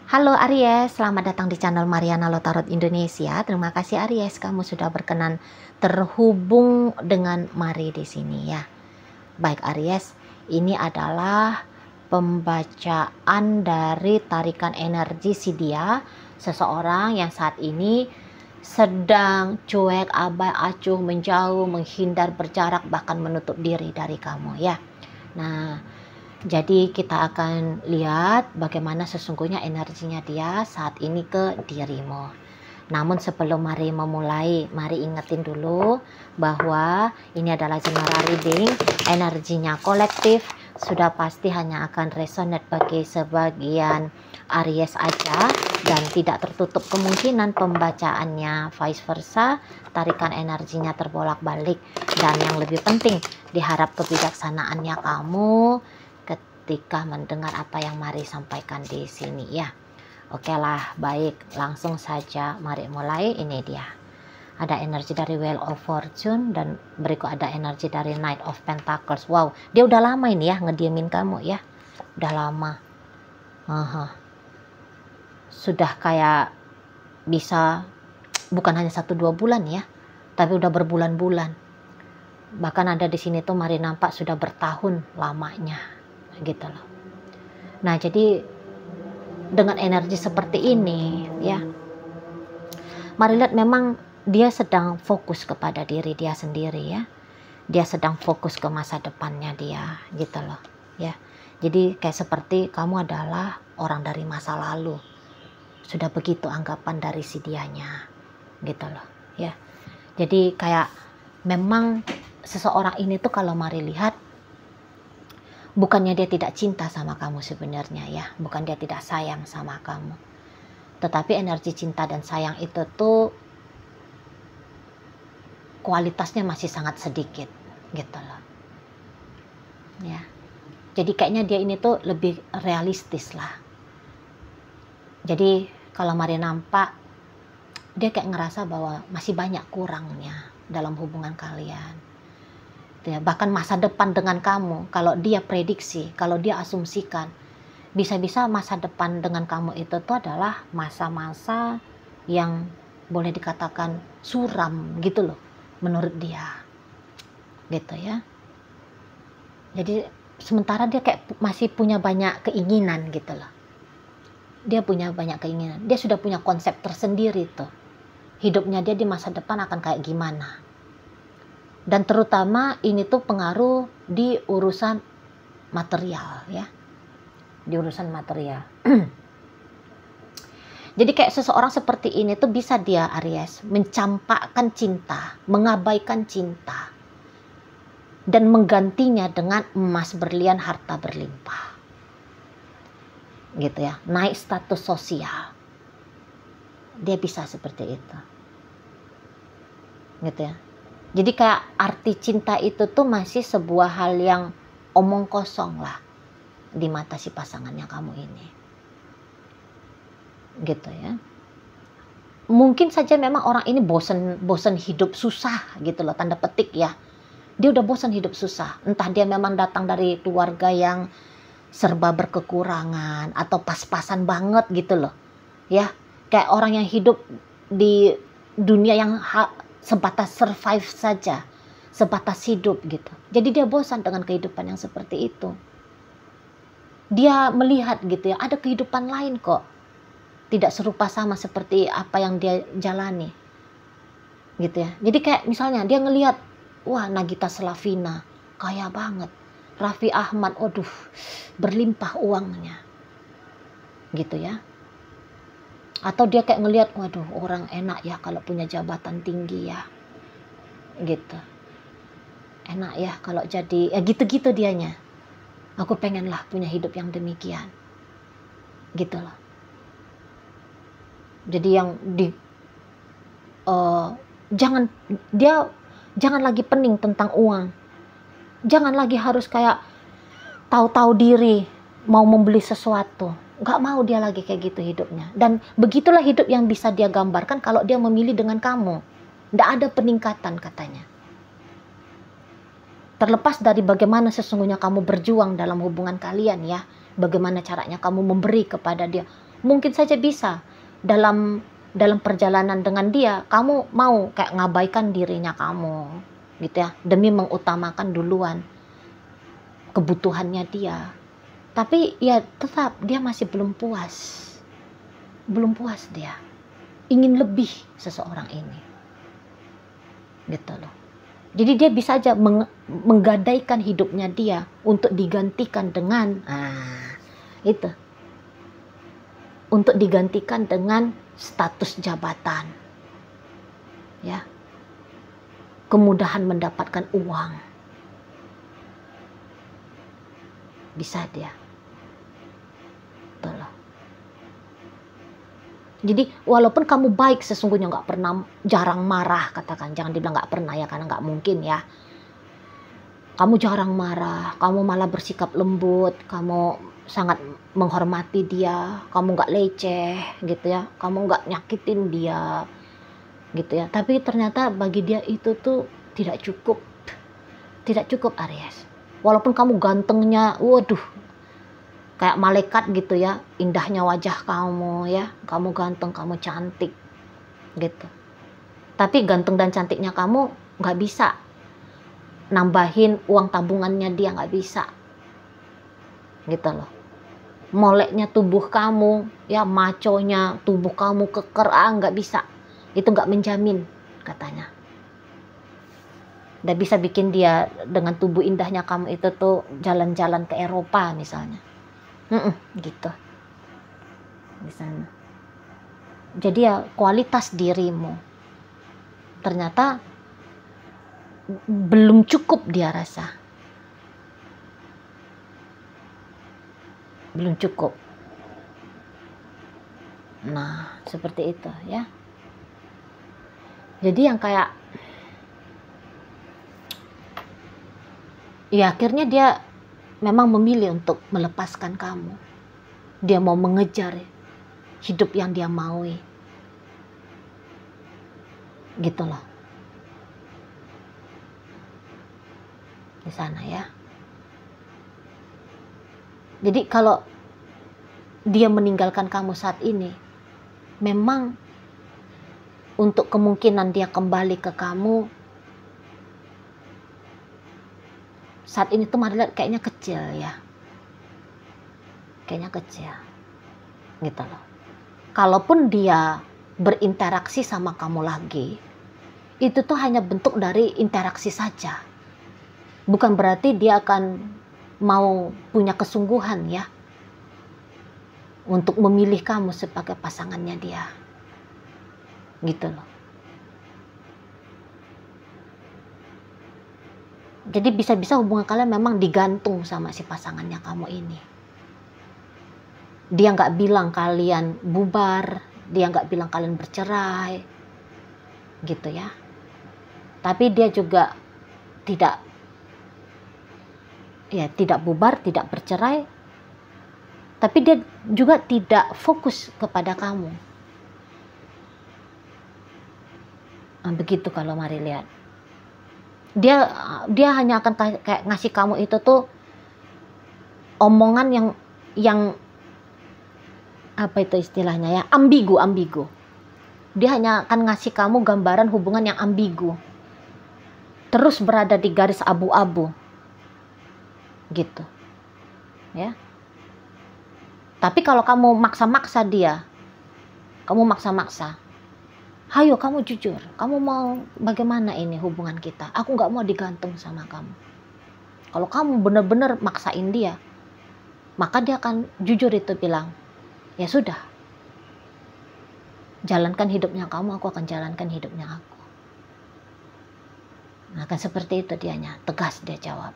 Halo Aries, selamat datang di channel Mariana Lotarot Indonesia. Terima kasih Aries, kamu sudah berkenan terhubung dengan Mari di sini ya. Baik Aries, ini adalah pembacaan dari tarikan energi si dia, seseorang yang saat ini sedang cuek, abai, acuh, menjauh, menghindar, berjarak, bahkan menutup diri dari kamu ya. Nah, jadi kita akan lihat bagaimana sesungguhnya energinya dia saat ini ke dirimu. Namun sebelum mari memulai, mari ingetin dulu bahwa ini adalah general reading, energinya kolektif, sudah pasti hanya akan resonate bagi sebagian Aries aja dan tidak tertutup kemungkinan pembacaannya vice versa, tarikan energinya terbolak-balik. Dan yang lebih penting, diharap kebijaksanaannya kamu ketika mendengar apa yang Mari sampaikan di sini ya. Oke lah, baik, langsung saja mari mulai. Ini dia. Ada energi dari Wheel of Fortune dan berikut ada energi dari Knight of Pentacles. Wow, dia udah lama ini ya ngediemin kamu ya. Udah lama. Sudah kayak bisa bukan hanya 1-2 bulan ya, tapi udah berbulan-bulan. Bahkan ada di sini tuh Mari nampak sudah bertahun lamanya gitu loh. Nah, jadi dengan energi seperti ini ya, Mari lihat memang dia sedang fokus kepada diri dia sendiri ya. Dia sedang fokus ke masa depannya dia gitu loh ya. Jadi kayak seperti kamu adalah orang dari masa lalu. Sudah begitu anggapan dari si dianya gitu loh ya. Jadi kayak memang seseorang ini tuh kalau Mari lihat, bukannya dia tidak cinta sama kamu sebenarnya ya, bukan dia tidak sayang sama kamu, tetapi energi cinta dan sayang itu tuh kualitasnya masih sangat sedikit gitu loh ya. Jadi kayaknya dia ini tuh lebih realistis lah. Jadi kalau Mari nampak, dia kayak ngerasa bahwa masih banyak kurangnya dalam hubungan kalian ya. Bahkan masa depan dengan kamu, kalau dia prediksi, kalau dia asumsikan, bisa-bisa masa depan dengan kamu itu tuh adalah masa-masa yang boleh dikatakan suram gitu loh menurut dia gitu ya. Jadi sementara dia kayak masih punya banyak keinginan gitu loh. Dia punya banyak keinginan, dia sudah punya konsep tersendiri tuh, hidupnya dia di masa depan akan kayak gimana. Dan terutama ini tuh pengaruh di urusan material ya, di urusan material. Jadi kayak seseorang seperti ini tuh bisa dia Aries mencampakkan cinta, mengabaikan cinta, dan menggantinya dengan emas, berlian, harta berlimpah gitu ya, naik status sosial. Dia bisa seperti itu gitu ya. Jadi kayak arti cinta itu tuh masih sebuah hal yang omong kosong lah di mata si pasangannya kamu ini. Gitu ya. Mungkin saja memang orang ini bosen hidup susah gitu loh, tanda petik ya. Dia udah bosan hidup susah. Entah dia memang datang dari keluarga yang serba berkekurangan atau pas-pasan banget gitu loh. Ya, kayak orang yang hidup di dunia yang sebatas survive saja, sebatas hidup gitu. Jadi dia bosan dengan kehidupan yang seperti itu. Dia melihat gitu ya, ada kehidupan lain kok, tidak serupa sama seperti apa yang dia jalani gitu ya. Jadi kayak misalnya dia ngelihat, wah Nagita Slavina kaya banget, Raffi Ahmad, waduh berlimpah uangnya gitu ya. Atau dia kayak ngelihat, waduh orang enak ya kalau punya jabatan tinggi ya gitu, enak ya kalau jadi ya gitu-gitu dianya. Aku pengen lah punya hidup yang demikian gitu loh. Jadi yang jangan lagi pening tentang uang, jangan lagi harus kayak tahu-tahu diri mau membeli sesuatu. Gak mau dia lagi kayak gitu hidupnya. Dan begitulah hidup yang bisa dia gambarkan kalau dia memilih dengan kamu. Nggak ada peningkatan katanya. Terlepas dari bagaimana sesungguhnya kamu berjuang dalam hubungan kalian ya. Bagaimana caranya kamu memberi kepada dia. mungkin saja bisa dalam perjalanan dengan dia, kamu mau kayak ngabaikan dirinya kamu, gitu ya, demi mengutamakan duluan kebutuhannya dia. Tapi ya tetap dia masih belum puas dia, ingin lebih seseorang ini, gitu loh. Jadi dia bisa aja menggadaikan hidupnya dia untuk digantikan dengan itu, untuk digantikan dengan status jabatan, ya, kemudahan mendapatkan uang, bisa dia, betul loh. Jadi walaupun kamu baik sesungguhnya, nggak pernah, jarang marah, katakan, jangan dibilang nggak pernah ya, karena nggak mungkin ya. Kamu jarang marah, kamu malah bersikap lembut, kamu sangat menghormati dia, kamu nggak leceh gitu ya, kamu nggak nyakitin dia gitu ya. Tapi ternyata bagi dia itu tuh tidak cukup Aries. Walaupun kamu gantengnya, waduh, kayak malaikat gitu ya, indahnya wajah kamu ya, kamu ganteng, kamu cantik gitu. Tapi ganteng dan cantiknya kamu nggak bisa nambahin uang tabungannya dia, nggak bisa gitu loh. Moleknya tubuh kamu ya, maconya tubuh kamu keker, nggak bisa, itu nggak menjamin katanya. Nggak bisa bikin dia dengan tubuh indahnya kamu itu tuh jalan-jalan ke Eropa misalnya. Gitu di sana. Jadi ya kualitas dirimu ternyata belum cukup, dia rasa belum cukup. Nah seperti itu ya. Jadi yang kayak ya akhirnya dia memang memilih untuk melepaskan kamu. Dia mau mengejar hidup yang dia maui. Gitu loh. Di sana ya. Jadi kalau dia meninggalkan kamu saat ini, memang untuk kemungkinan dia kembali ke kamu saat ini tuh Maria lihat kayaknya kecil ya. Kayaknya kecil. Gitu loh. Kalaupun dia berinteraksi sama kamu lagi, itu tuh hanya bentuk dari interaksi saja. Bukan berarti dia akan mau punya kesungguhan ya untuk memilih kamu sebagai pasangannya dia. Gitu loh. Jadi bisa-bisa hubungan kalian memang digantung sama si pasangannya kamu ini. Dia nggak bilang kalian bubar, dia nggak bilang kalian bercerai, gitu ya. Tapi dia juga tidak bubar, tidak bercerai. Tapi dia juga tidak fokus kepada kamu. Begitu kalau Mari lihat. Dia hanya akan kayak ngasih kamu itu tuh omongan yang apa itu istilahnya ya, ambigu. Dia hanya akan ngasih kamu gambaran hubungan yang ambigu, terus berada di garis abu-abu gitu ya. Tapi kalau kamu maksa-maksa dia, hayo kamu jujur, kamu mau bagaimana ini hubungan kita, aku nggak mau digantung sama kamu. Kalau kamu benar-benar maksain dia, maka dia akan jujur itu bilang, ya sudah, jalankan hidupnya kamu, aku akan jalankan hidupnya aku. Nah, akan seperti itu dianya, tegas dia jawab.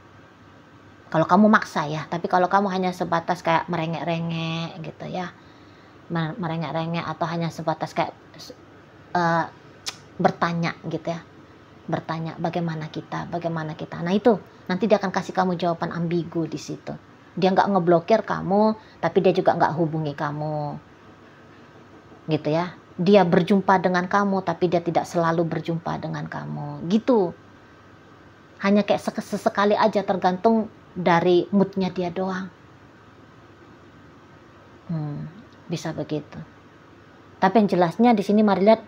Kalau kamu maksa ya, tapi kalau kamu hanya sebatas kayak merengek-rengek gitu ya, merengek-rengek atau hanya sebatas kayak bertanya gitu ya, bertanya bagaimana kita. Nah itu nanti dia akan kasih kamu jawaban ambigu di situ. Dia nggak ngeblokir kamu, tapi dia juga nggak hubungi kamu, gitu ya. Dia berjumpa dengan kamu, tapi dia tidak selalu berjumpa dengan kamu, gitu. Hanya kayak sesekali aja, tergantung dari moodnya dia doang. Bisa begitu. Tapi yang jelasnya di sini mari lihat,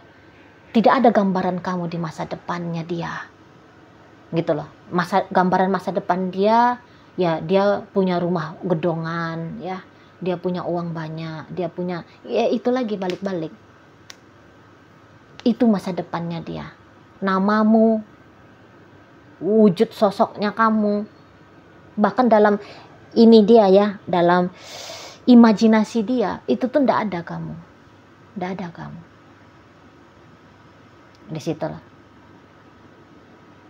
tidak ada gambaran kamu di masa depannya dia. Gitu loh. Gambaran masa depan dia, ya dia punya rumah gedongan, ya. Dia punya uang banyak, dia punya, ya itu lagi balik-balik. Itu masa depannya dia. Namamu, wujud sosoknya kamu. Bahkan dalam ini dia ya, dalam imajinasi dia, itu tuh ndak ada kamu. Ndak ada kamu. Di situ lah.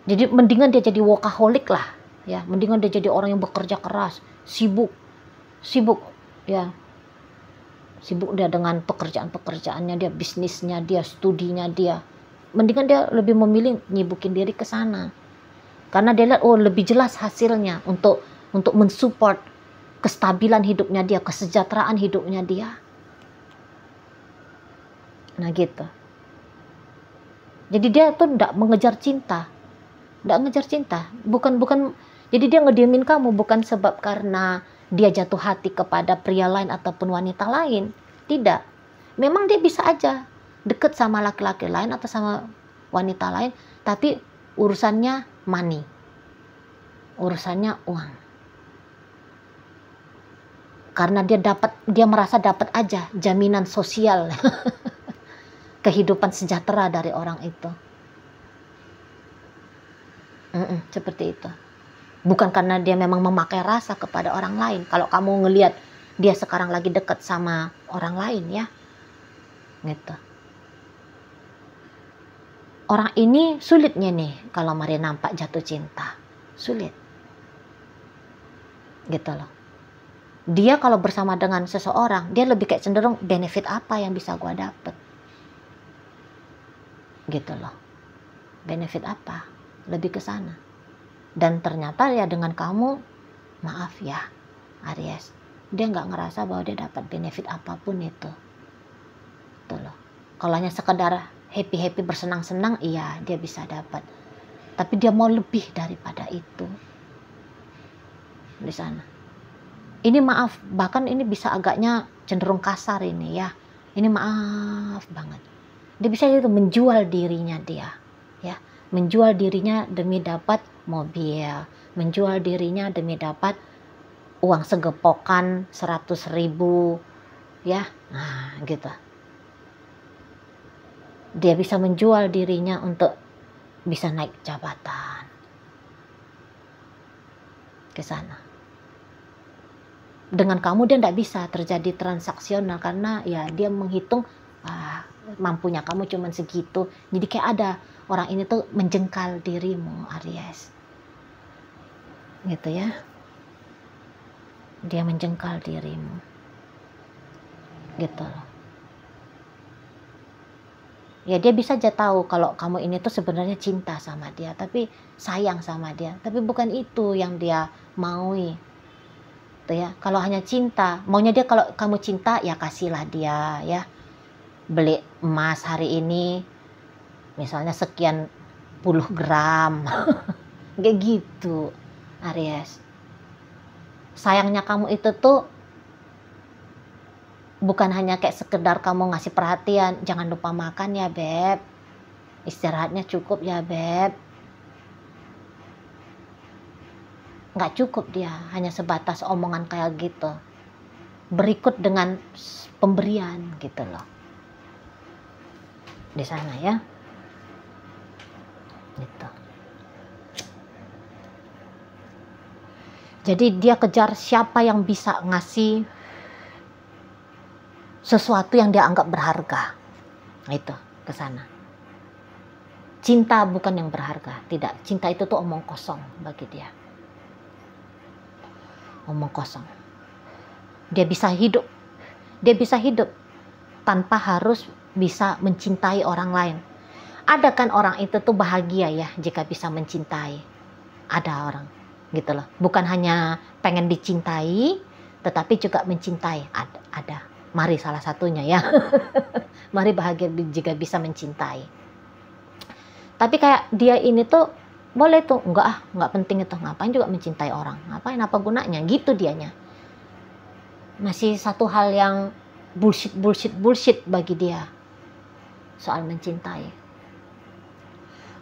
Jadi mendingan dia jadi workaholic lah, ya. Mendingan dia jadi orang yang bekerja keras, sibuk, ya. Sibuk dia dengan pekerjaannya dia, bisnisnya dia, studinya dia. Mendingan dia lebih memilih nyibukin diri ke sana. Karena dia lihat, oh lebih jelas hasilnya untuk mensupport kestabilan hidupnya dia, kesejahteraan hidupnya dia. Nah gitu. Jadi dia tuh nggak mengejar cinta, bukan. Jadi dia ngediemin kamu bukan sebab karena dia jatuh hati kepada pria lain ataupun wanita lain, tidak. Memang dia bisa aja deket sama laki-laki lain atau sama wanita lain, tapi urusannya money, urusannya uang. Karena dia merasa dapat aja jaminan sosial. Kehidupan sejahtera dari orang itu. Seperti itu. Bukan karena dia memang memakai rasa kepada orang lain. Kalau kamu ngelihat dia sekarang lagi dekat sama orang lain ya. Gitu. Orang ini sulitnya nih kalau mari nampak jatuh cinta. Sulit. Gitu loh. Dia kalau bersama dengan seseorang, dia lebih kayak cenderung benefit apa yang bisa gua dapet. Gitu loh. Benefit apa? Lebih ke sana. Dan ternyata ya dengan kamu, maaf ya Aries, dia nggak ngerasa bahwa dia dapat benefit apapun itu. Tuh loh. Kalau hanya sekedar happy bersenang-senang, iya dia bisa dapat. Tapi dia mau lebih daripada itu. Di sana. Ini maaf, bahkan ini bisa agaknya cenderung kasar ini ya. Ini maaf banget. Dia bisa itu menjual dirinya dia, ya, menjual dirinya demi dapat mobil, menjual dirinya demi dapat uang segepokan 100.000, ya, nah gitu. Dia bisa menjual dirinya untuk bisa naik jabatan, ke sana. Dengan kamu dia tidak bisa terjadi transaksional karena ya dia menghitung mampunya kamu cuman segitu. Jadi kayak ada orang ini tuh menjengkal dirimu Aries. Gitu ya. Dia menjengkal dirimu. Gitu loh. Ya dia bisa aja tahu kalau kamu ini tuh sebenarnya cinta sama dia, tapi sayang sama dia, tapi bukan itu yang dia maui. Tuh ya, kalau hanya cinta, maunya dia kalau kamu cinta ya kasihlah dia ya. Beli emas hari ini misalnya sekian puluh gram kayak gitu Aries. Sayangnya kamu itu tuh bukan hanya kayak sekedar kamu ngasih perhatian, jangan lupa makan ya beb, istirahatnya cukup ya beb. Nggak cukup dia hanya sebatas omongan kayak gitu, berikut dengan pemberian gitu loh. Di sana ya gitu. Jadi dia kejar siapa yang bisa ngasih sesuatu yang dia anggap berharga. Itu ke sana. Cinta bukan yang berharga, tidak. Cinta itu tuh omong kosong bagi dia. Omong kosong. Dia bisa hidup tanpa harus bisa mencintai orang lain. Ada kan orang itu tuh bahagia ya jika bisa mencintai. Ada orang gitu loh. Bukan hanya pengen dicintai, tetapi juga mencintai. Ada. Mari salah satunya ya. Mari bahagia jika bisa mencintai. Tapi kayak dia ini tuh boleh tuh, enggak penting itu. Ngapain juga mencintai orang? Ngapain, apa gunanya? Gitu dianya. Masih satu hal yang bullshit bagi dia soal mencintai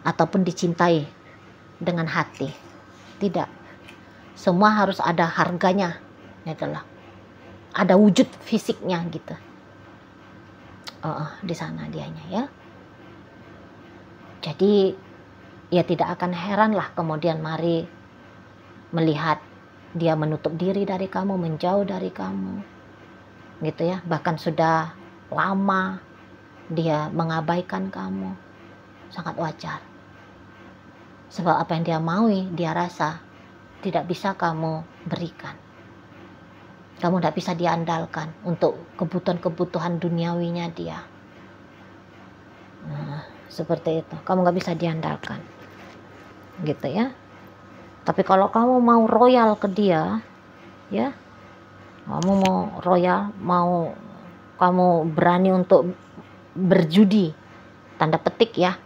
ataupun dicintai dengan hati. Tidak, semua harus ada harganya, itulah, ada wujud fisiknya gitu. Di sana dianya ya. Jadi ya tidak akan heran lah kemudian Mari melihat dia menutup diri dari kamu, menjauh dari kamu gitu ya. Bahkan sudah lama dia mengabaikan kamu. Sangat wajar. Sebab apa yang dia maui, dia rasa tidak bisa kamu berikan. Kamu tidak bisa diandalkan untuk kebutuhan-kebutuhan duniawinya dia. Nah, seperti itu. Kamu nggak bisa diandalkan. Gitu ya. Tapi kalau kamu mau royal ke dia, ya, kamu mau royal, mau kamu berani untuk berjudi, tanda petik ya,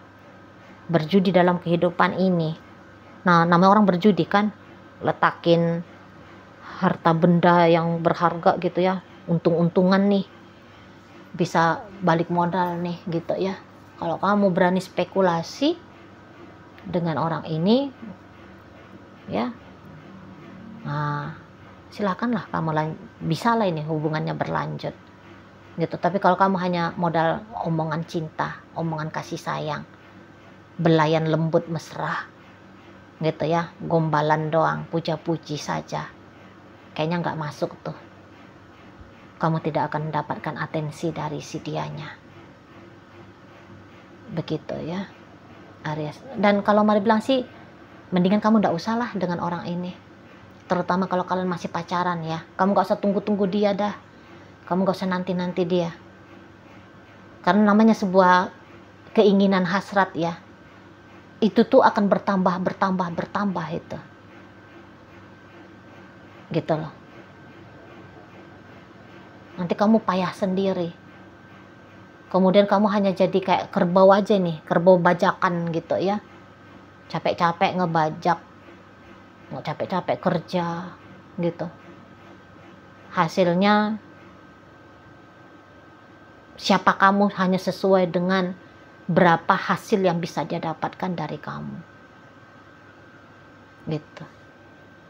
berjudi dalam kehidupan ini. Nah, namanya orang berjudi kan, letakin harta benda yang berharga gitu ya, untung-untungan nih, bisa balik modal nih gitu ya. Kalau kamu berani spekulasi dengan orang ini, ya, nah silakanlah kamu bisa lah ini hubungannya berlanjut gitu. Tapi kalau kamu hanya modal omongan cinta, omongan kasih sayang, belayan lembut mesra gitu ya, gombalan doang, puja-puji saja, kayaknya nggak masuk tuh. Kamu tidak akan mendapatkan atensi dari si dianya. Begitu ya Aries. Dan kalau Mari bilang sih, mendingan kamu nggak usah lah dengan orang ini. Terutama kalau kalian masih pacaran ya. Kamu nggak usah tunggu-tunggu dia dah. Kamu nggak usah nanti-nanti dia. Karena namanya sebuah keinginan hasrat ya. Itu tuh akan bertambah itu. Gitu loh. Nanti kamu payah sendiri. Kemudian kamu hanya jadi kayak kerbau aja nih, kerbau bajakan gitu ya. Capek-capek ngebajak, nggak capek-capek kerja gitu. Hasilnya siapa kamu hanya sesuai dengan berapa hasil yang bisa dia dapatkan dari kamu. Gitu.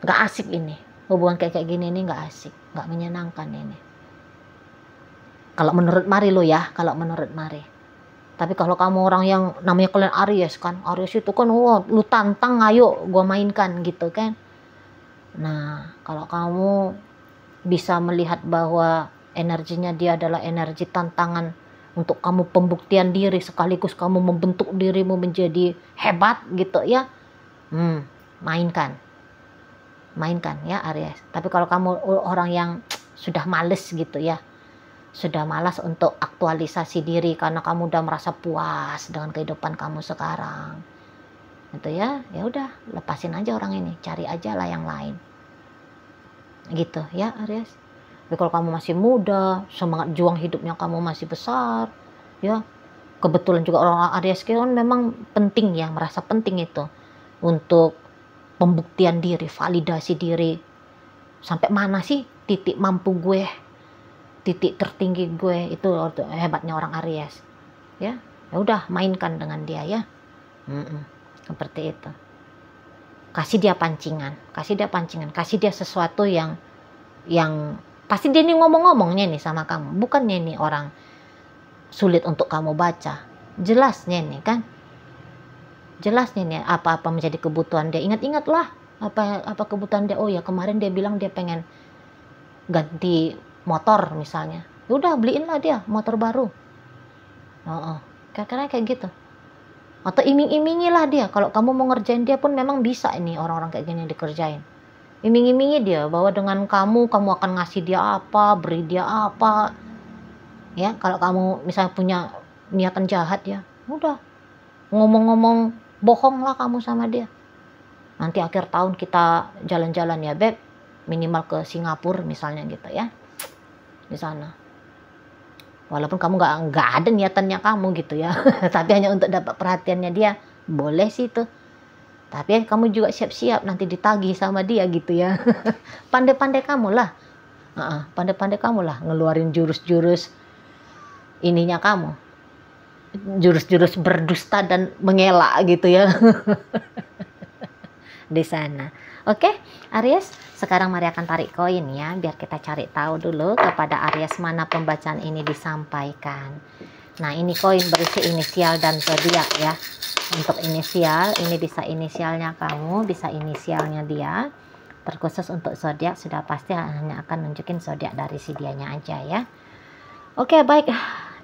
Nggak asik ini. Hubungan kayak gini ini nggak asik, nggak menyenangkan ini. Kalau menurut Mari lo ya, kalau menurut Mari. Tapi kalau kamu orang yang namanya kalian Aries kan, Aries itu kan, wah, lu tantang, ayo gua mainkan gitu kan. Nah, kalau kamu bisa melihat bahwa energinya dia adalah energi tantangan untuk kamu pembuktian diri, sekaligus kamu membentuk dirimu menjadi hebat gitu ya, mainkan ya Aries. Tapi kalau kamu orang yang sudah males gitu ya, sudah malas untuk aktualisasi diri karena kamu udah merasa puas dengan kehidupan kamu sekarang, gitu ya, ya udah lepasin aja orang ini, cari aja lah yang lain, gitu ya Aries. Tapi kalau kamu masih muda, semangat juang hidupnya kamu masih besar, ya kebetulan juga orang Aries kan memang penting ya, merasa penting itu untuk pembuktian diri, validasi diri, sampai mana sih titik mampu gue, titik tertinggi gue, itu hebatnya orang Aries ya. Ya udah mainkan dengan dia ya. Seperti itu. Kasih dia pancingan, kasih dia sesuatu yang pasti dia nih ngomongnya nih sama kamu, bukannya nih orang sulit untuk kamu baca. Jelasnya nih kan, jelasnya nih apa-apa menjadi kebutuhan dia. Ingat-ingatlah apa kebutuhan dia. Oh ya, kemarin dia bilang dia pengen ganti motor misalnya, udah beliin lah dia motor baru. Kira-kira kayak gitu. Atau iming-imingi lah dia. Kalau kamu mau ngerjain dia pun memang bisa ini orang-orang kayak gini dikerjain. Iming-imingi dia bahwa dengan kamu akan ngasih dia apa, beri dia apa. Ya, kalau kamu misalnya punya niatan jahat ya, udah ngomong-ngomong bohong lah kamu sama dia. Nanti akhir tahun kita jalan-jalan ya beb, minimal ke Singapura misalnya gitu ya, di sana. Walaupun kamu nggak ada niatannya kamu gitu ya, tapi hanya untuk dapat perhatiannya dia, boleh sih itu. Tapi kamu juga siap-siap nanti ditagih sama dia gitu ya. Pandai-pandai kamu lah Pandai-pandai kamu lah ngeluarin jurus-jurus ininya kamu, jurus-jurus berdusta dan mengelak gitu ya. Di sana. Oke, Aries, sekarang Mari akan tarik koin ya, biar kita cari tahu dulu kepada Aries mana pembacaan ini disampaikan. Nah, ini koin berisi inisial dan zodiak ya. Untuk inisial, ini bisa inisialnya kamu, bisa inisialnya dia. Terkhusus untuk zodiak sudah pasti hanya akan nunjukin zodiak dari si dianya aja ya. Oke, baik.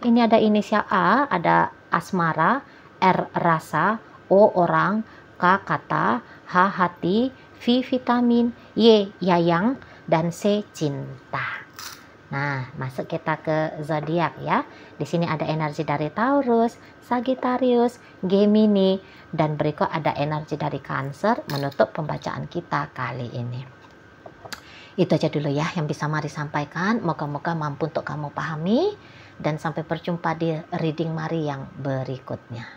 Ini ada inisial A, ada asmara, R rasa, O orang, K kata, H hati, V vitamin, Y yayang, dan C cinta. Nah, masuk kita ke zodiak ya. Di sini ada energi dari Taurus, Sagittarius, Gemini, dan berikut ada energi dari Cancer menutup pembacaan kita kali ini. Itu aja dulu ya yang bisa Mari sampaikan. Moga-moga mampu untuk kamu pahami. Dan sampai berjumpa di reading Mari yang berikutnya.